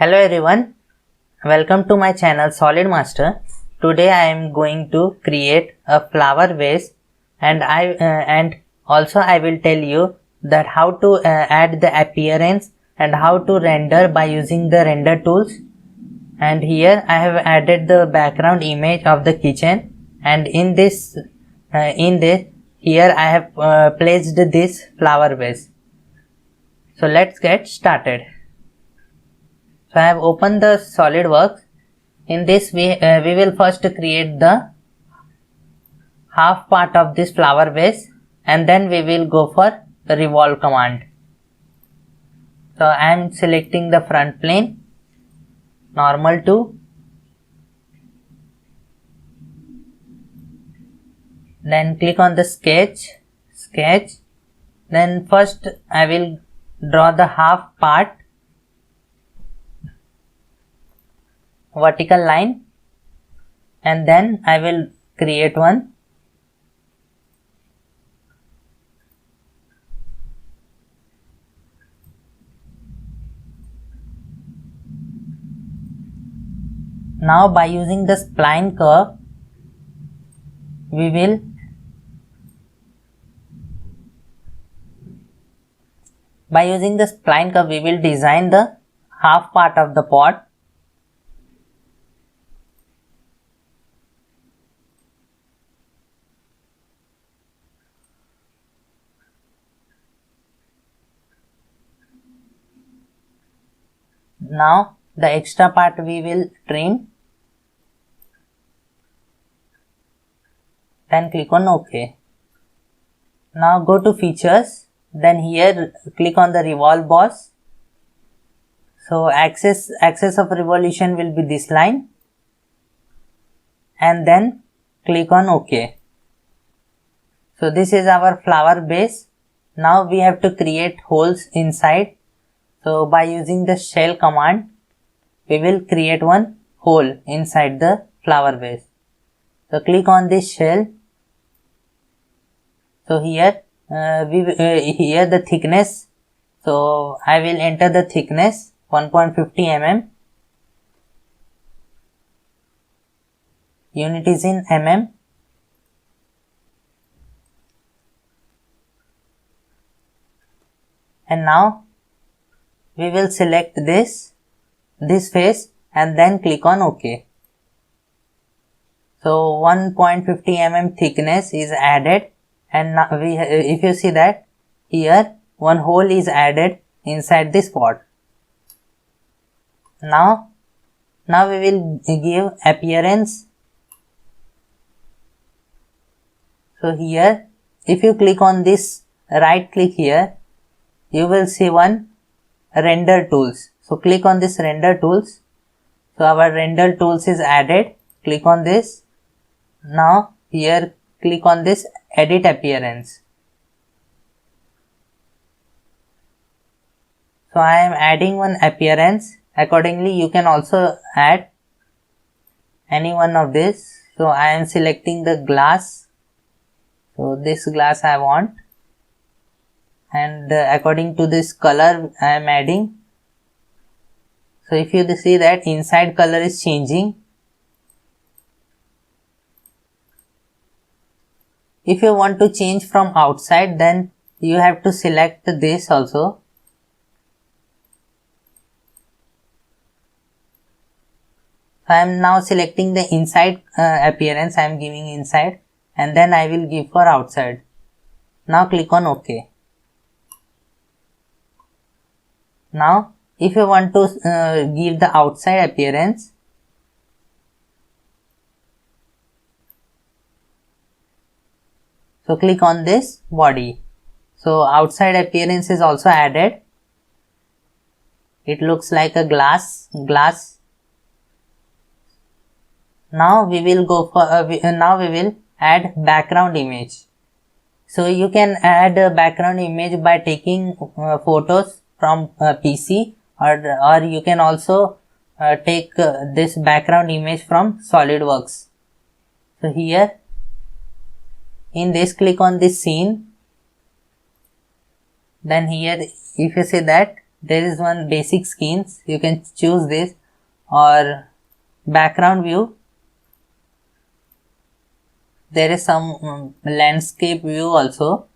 Hello everyone, welcome to my channel Solid Master. Today I am going to create a flower vase and also I will tell you that how to add the appearance and how to render by using the render tools. And here I have added the background image of the kitchen, and in this here I have placed this flower vase. So let's get started. So I have opened the SolidWorks. In this we will first create the half part of this flower vase, and then we will go for the revolve command. So I am selecting the front plane, normal to, then click on the sketch, then first I will draw the half part vertical line, and then I will create one. Now by using the spline curve we will design the half part of the pot. Now the extra part we will trim, then click on OK. Now go to features, then here click on the revolve boss. So axis of revolution will be this line, and then click on OK. So this is our flower base. Now we have to create holes inside. So by using the shell command we will create one hole inside the flower base. So click on this shell. So here here the thickness, so I will enter the thickness 1.50 mm, unit is in mm, and now we will select this face and then click on OK. So 1.50 mm thickness is added, and now if you see that here one hole is added inside this pot. Now we will give appearance. So here if you click on this, right click here, you will see one render tools. So click on this render tools. So our render tools is added. Click on this. Now here click on this edit appearance. So I am adding one appearance. Accordingly you can also add any one of this. So I am selecting the glass. So this glass I want, and according to this color I am adding. So if you see that inside color is changing. If you want to change from outside, then you have to select this also. I am now selecting the inside appearance, I am giving inside, and then I will give for outside. Now click on OK. Now if you want to give the outside appearance, so click on this body. So outside appearance is also added. It looks like a glass. Now we will go for now we will add background image. So you can add a background image by taking photos from PC, or you can also take this background image from SolidWorks. So here in this, click on this scene, then here if you see that there is one basic skins, you can choose this, or background view, there is some landscape view also.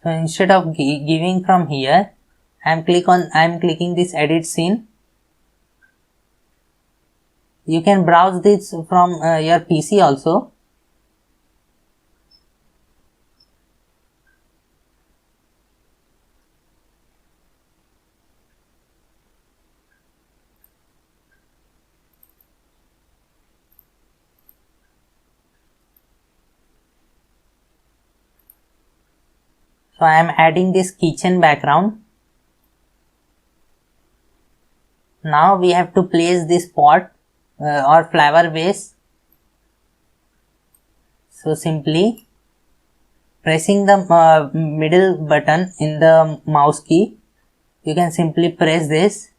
So instead of giving from here, I am clicking this edit scene. You can browse this from your PC also. So I am adding this kitchen background. Now we have to place this pot or flower vase. So simply pressing the middle button in the mouse key, you can simply press this,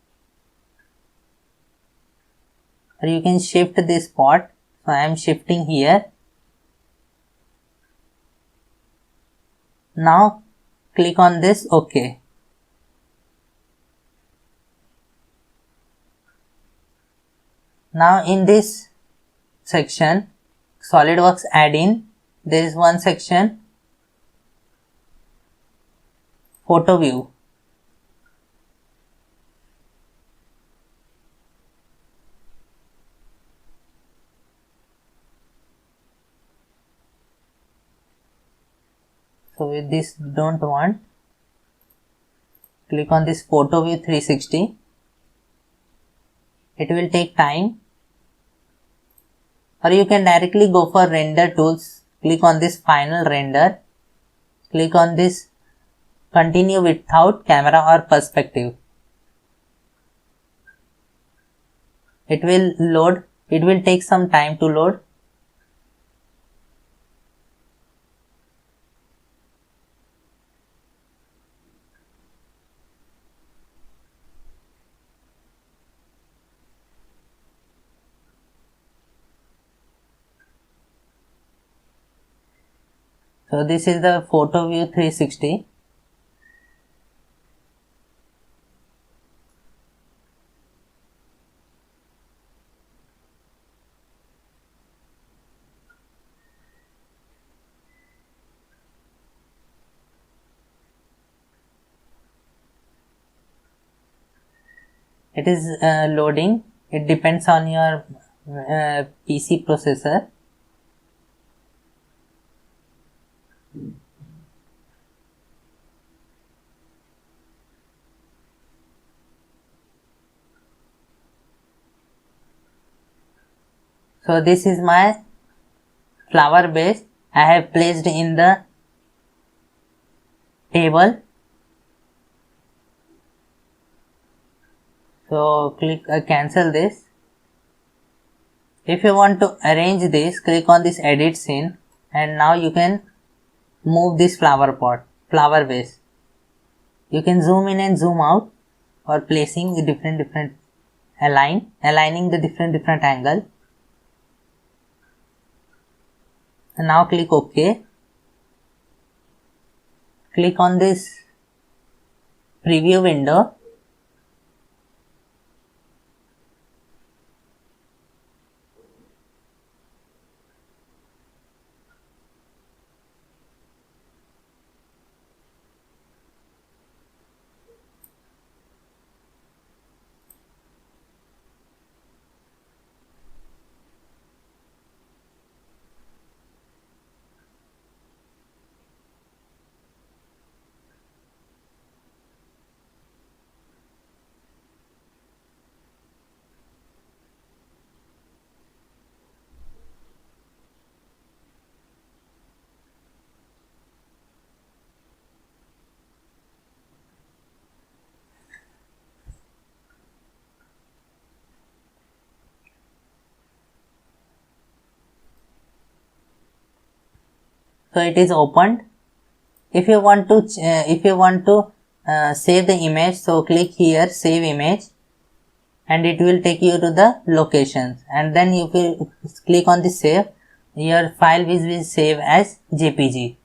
or you can shift this pot. So I am shifting here. Now click on this OK. Now in this section, SolidWorks add-in, there is one section, photo view. So with this don't want, click on this photo view 360. It will take time, or you can directly go for render tools. Click on this final render, click on this continue without camera or perspective. It will load, it will take some time to load. So this is the photo view 360. It is loading. It depends on your PC processor. So this is my flower base I have placed in the table. So click cancel this. If you want to arrange this, click on this edit scene, and now you can move this flower vase. You can zoom in and zoom out, or placing the different aligning the different angle. And now click OK. Click on this preview window. So it is opened. If you want to save the image, so click here save image. and it will take you to the locations, and then you will click on the save. Your file will be saved as JPG.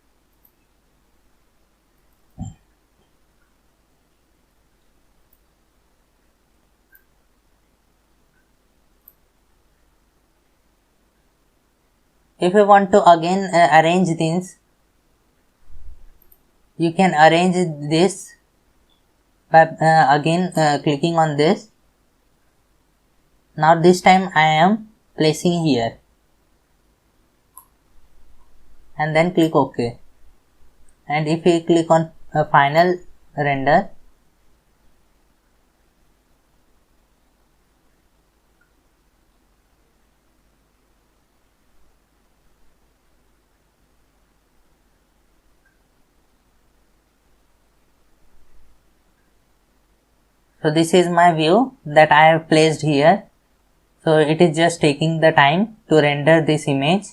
If you want to again arrange things, you can arrange this by again clicking on this. Now this time I am placing here, and then click OK. And if you click on final render, so this is my view that I have placed here. So it is just taking the time to render this image.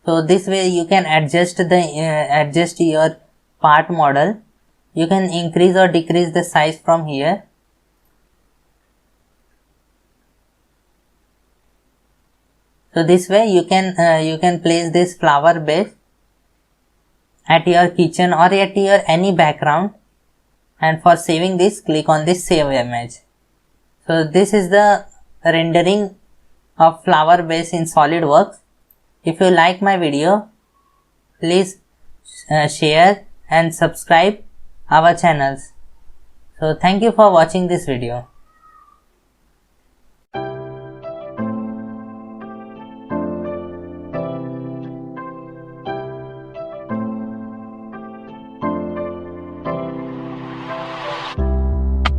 So this way you can adjust your part model. You can increase or decrease the size from here. So this way you can place this flower base at your kitchen or at your any background, and for saving this, click on this save image. So this is the rendering of flower base in SolidWorks. If you like my video, please share and subscribe our channels. So thank you for watching this video.